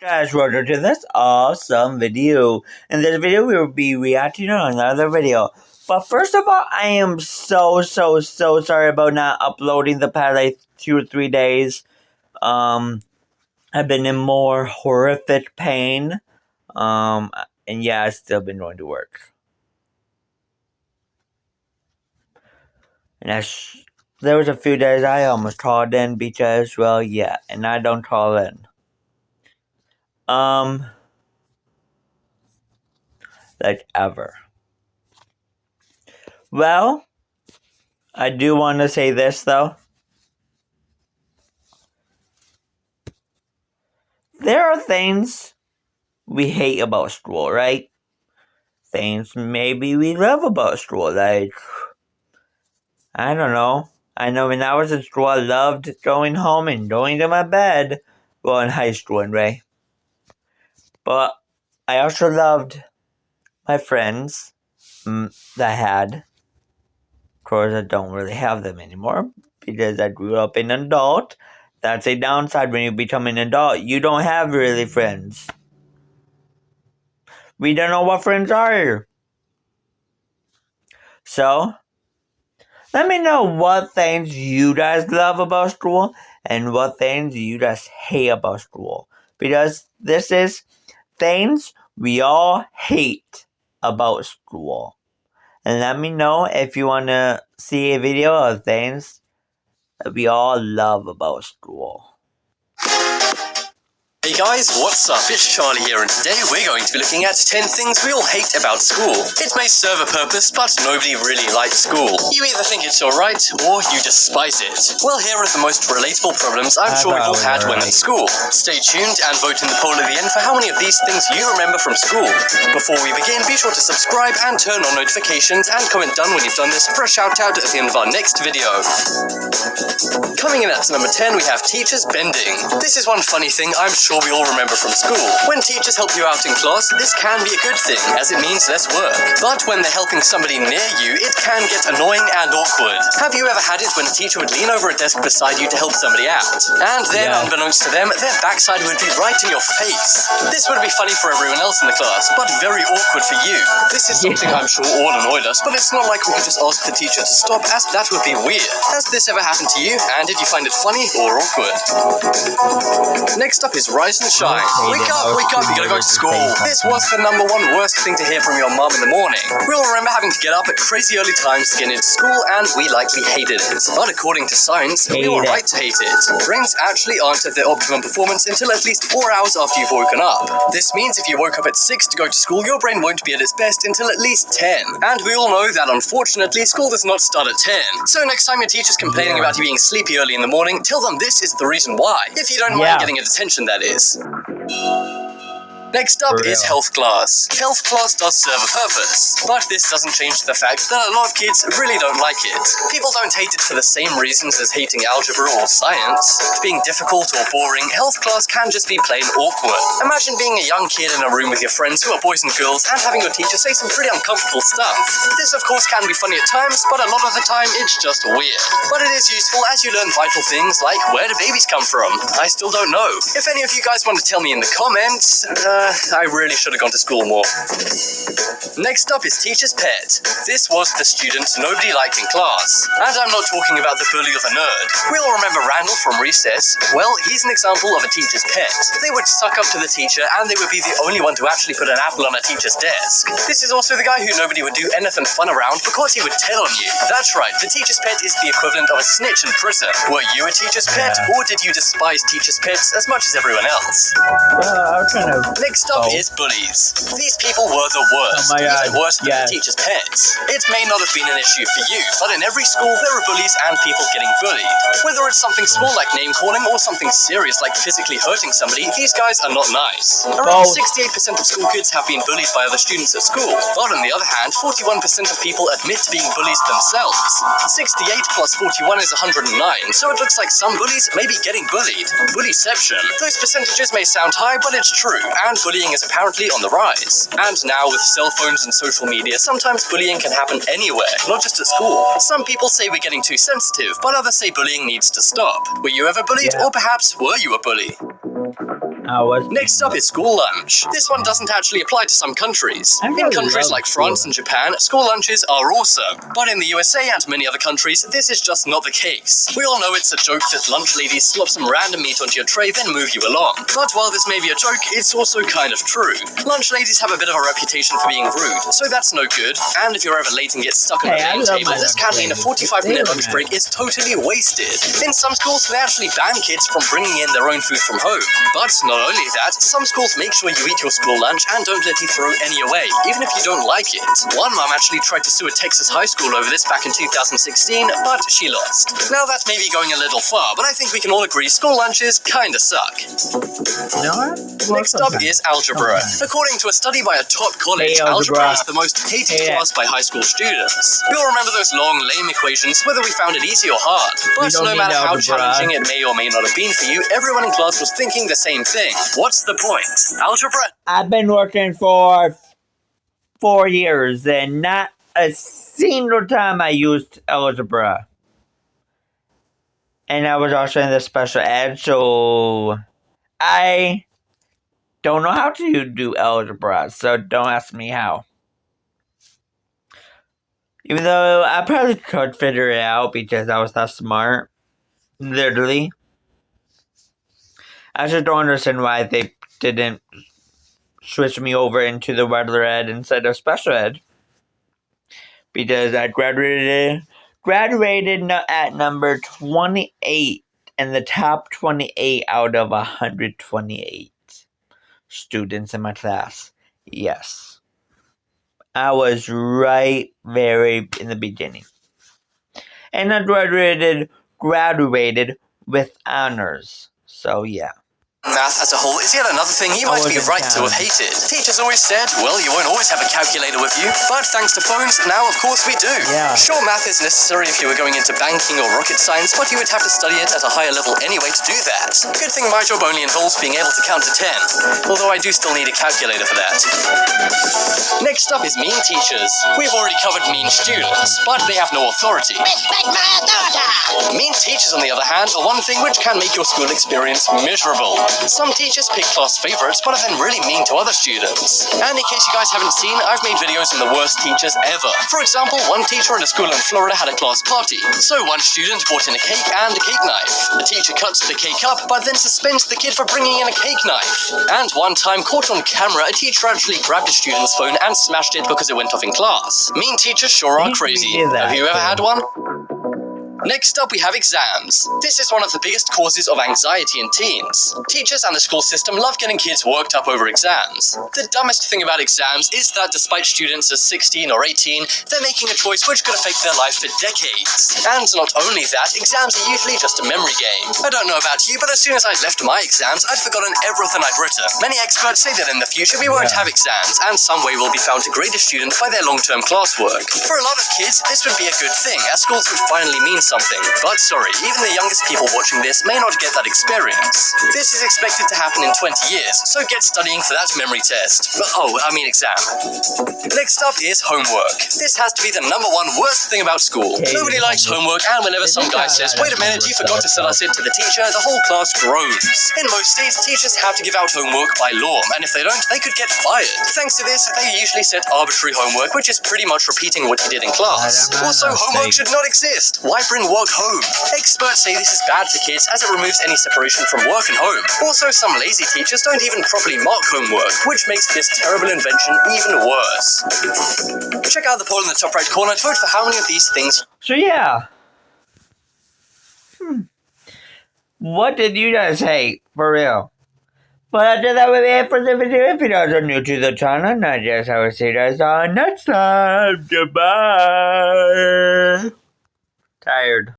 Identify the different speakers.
Speaker 1: Guys, welcome to this awesome video. In this video, we will be reacting on another video. But first of all, I am so sorry about not uploading the past 2 or 3 days. I've been in more horrific pain. And yeah, I've still been going to work. And there was a few days I almost called in because, well, yeah, and I don't call in. Like ever. Well, I do want to say this though. There are things we hate about school, right? Things maybe we love about school, like, I don't know. I know when I was in school, I loved going home and going to my bed. Well, in high school anyway. But I also loved my friends that I had. Of course, I don't really have them anymore because I grew up an adult. That's a downside when you become an adult. You don't have really friends. We don't know what friends are. So, let me know what things you guys love about school and what things you guys hate about school. Because this is things we all hate about school. And let me know if you want to see a video of things that we all love about school.
Speaker 2: Hey guys, what's up? It's Charlie here, and today we're going to be looking at 10 things we all hate about school. It may serve a purpose, but nobody really likes school. You either think it's alright, or you despise it. Well, here are the most relatable problems I'm sure we've all had when in school. Stay tuned and vote in the poll at the end for how many of these things you remember from school. Before we begin, be sure to subscribe and turn on notifications, and comment done when you've done this for a shout out at the end of our next video. Coming in at number 10, we have teachers bending. This is one funny thing I'm sure we all remember from school. When teachers help you out in class, this can be a good thing, as it means less work. But when they're helping somebody near you, it can get annoying and awkward. Have you ever had it when a teacher would lean over a desk beside you to help somebody out? And then, unbeknownst to them, their backside would be right in your face. This would be funny for everyone else in the class, but very awkward for you. This is something I'm sure all annoyed us, but it's not like we could just ask the teacher to stop, as that would be weird. Has this ever happened to you, and did you find it funny or awkward? Next up is rise and shine. Wake up, you gotta go to school. This was the #1 worst thing to hear from your mom in the morning. We all remember having to get up at crazy early times to get into school, and we likely hated it. But according to science, we were right to hate it. Brains actually aren't at their optimum performance until at least 4 hours after you've woken up. This means if you woke up at 6 to go to school, your brain won't be at its best until at least 10. And we all know that unfortunately, school does not start at 10. So next time your teacher's complaining about you being sleepy early in the morning, tell them this is the reason why. If you don't mind getting a detention, that is. Next up is health class. Health class does serve a purpose, but this doesn't change the fact that a lot of kids really don't like it. People don't hate it for the same reasons as hating algebra or science. Being difficult or boring, health class can just be plain awkward. Imagine being a young kid in a room with your friends who are boys and girls and having your teacher say some pretty uncomfortable stuff. This of course can be funny at times, but a lot of the time it's just weird. But it is useful as you learn vital things like where do babies come from? I still don't know. If any of you guys want to tell me in the comments, I really should have gone to school more. Next up is teacher's pet. This was the student nobody liked in class. And I'm not talking about the bully or the nerd. We all remember Randall from recess. Well, he's an example of a teacher's pet. They would suck up to the teacher, and they would be the only one to actually put an apple on a teacher's desk. This is also the guy who nobody would do anything fun around because he would tell on you. That's right, the teacher's pet is the equivalent of a snitch in prison. Were you a teacher's pet, or did you despise teacher's pets as much as everyone else? Next up is bullies. These people were the worst. Even worse than the teacher's pets. It may not have been an issue for you, but in every school there are bullies and people getting bullied. Whether it's something small like name calling or something serious like physically hurting somebody, these guys are not nice. Around 68% of school kids have been bullied by other students at school. But on the other hand, 41% of people admit to being bullies themselves. 68 plus 41 is 109, so it looks like some bullies may be getting bullied. Bullyception. Those percentages may sound high, but it's true, and bullying is apparently on the rise. And now with cell phones and social media, sometimes bullying can happen anywhere, not just at school. Some people say we're getting too sensitive, but others say bullying needs to stop. Were you ever bullied, or perhaps were you a bully? Next up is school lunch. This one doesn't actually apply to some countries. In countries like France and Japan, school lunches are awesome. But in the USA and many other countries, this is just not the case. We all know it's a joke that lunch ladies slop some random meat onto your tray, then move you along. But while this may be a joke, it's also kind of true. Lunch ladies have a bit of a reputation for being rude, so that's no good. And if you're ever late and get stuck on the main table, this can mean a 45-minute lunch break is totally wasted. In some schools, they actually ban kids from bringing in their own food from home. But not only that, some schools make sure you eat your school lunch and don't let you throw any away, even if you don't like it. One mom actually tried to sue a Texas high school over this back in 2016, but she lost. Now that may be going a little far, but I think we can all agree school lunches kinda suck. Next up is algebra. According to a study by a top college, algebra is the most hated class by high school students. You'll remember those long, lame equations, whether we found it easy or hard. But no matter how challenging it may or may not have been for you, everyone in class was thinking the same thing. What's the point? Algebra?
Speaker 1: I've been working for 4 years and not a single time I used algebra. And I was also in the special ed, so I don't know how to do algebra, so don't ask me how. Even though I probably could figure it out because I was that smart. Literally. I just don't understand why they didn't switch me over into the regular ed instead of special ed. Because I graduated at number 28 in the top 28 out of 128 students in my class. Yes. I was right very in the beginning. And I graduated with honors. So yeah.
Speaker 2: Math as a whole is yet another thing you might be right to have hated. Teachers always said, well, you won't always have a calculator with you, but thanks to phones, now of course we do.
Speaker 1: Yeah.
Speaker 2: Sure, math is necessary if you were going into banking or rocket science, but you would have to study it at a higher level anyway to do that. Good thing my job only involves being able to count to 10, although I do still need a calculator for that. Next up is mean teachers. We've already covered mean students, but they have no authority.
Speaker 3: Respect my authority!
Speaker 2: Mean teachers, on the other hand, are one thing which can make your school experience miserable. Some teachers pick class favorites, but are then really mean to other students. And in case you guys haven't seen, I've made videos on the worst teachers ever. For example, one teacher at a school in Florida had a class party. So one student brought in a cake and a cake knife. The teacher cuts the cake up, but then suspends the kid for bringing in a cake knife. And one time, caught on camera, a teacher actually grabbed a student's phone and smashed it because it went off in class. Mean teachers sure are crazy. Have you ever had one? Next up, we have exams. This is one of the biggest causes of anxiety in teens. Teachers and the school system love getting kids worked up over exams. The dumbest thing about exams is that despite students as 16 or 18, they're making a choice which could affect their life for decades. And not only that, exams are usually just a memory game. I don't know about you, but as soon as I'd left my exams, I'd forgotten everything I'd written. Many experts say that in the future we won't have exams, and some way will be found to grade a student by their long-term classwork. For a lot of kids, this would be a good thing, as schools would finally mean something. But sorry, even the youngest people watching this may not get that experience. This is expected to happen in 20 years, so get studying for that memory test. Exam. Next up is homework. This has to be the number one worst thing about school. Nobody likes homework, and whenever some guy says, wait a minute, you forgot to send us in to the teacher, the whole class groans. In most states, teachers have to give out homework by law, and if they don't, they could get fired. Thanks to this, they usually set arbitrary homework, which is pretty much repeating what you did in class. Also, homework should not exist. Why bring work home? Experts say this is bad for kids as it removes any separation from work and home. Also, some lazy teachers don't even properly mark homework, which makes this terrible invention even worse. Check out the poll in the top right corner to vote for how many of these things.
Speaker 1: So yeah. What did you guys hate? For real. But after that will be it for the video. If you guys are new to the channel, not just I will see you guys on next time. Goodbye. Tired.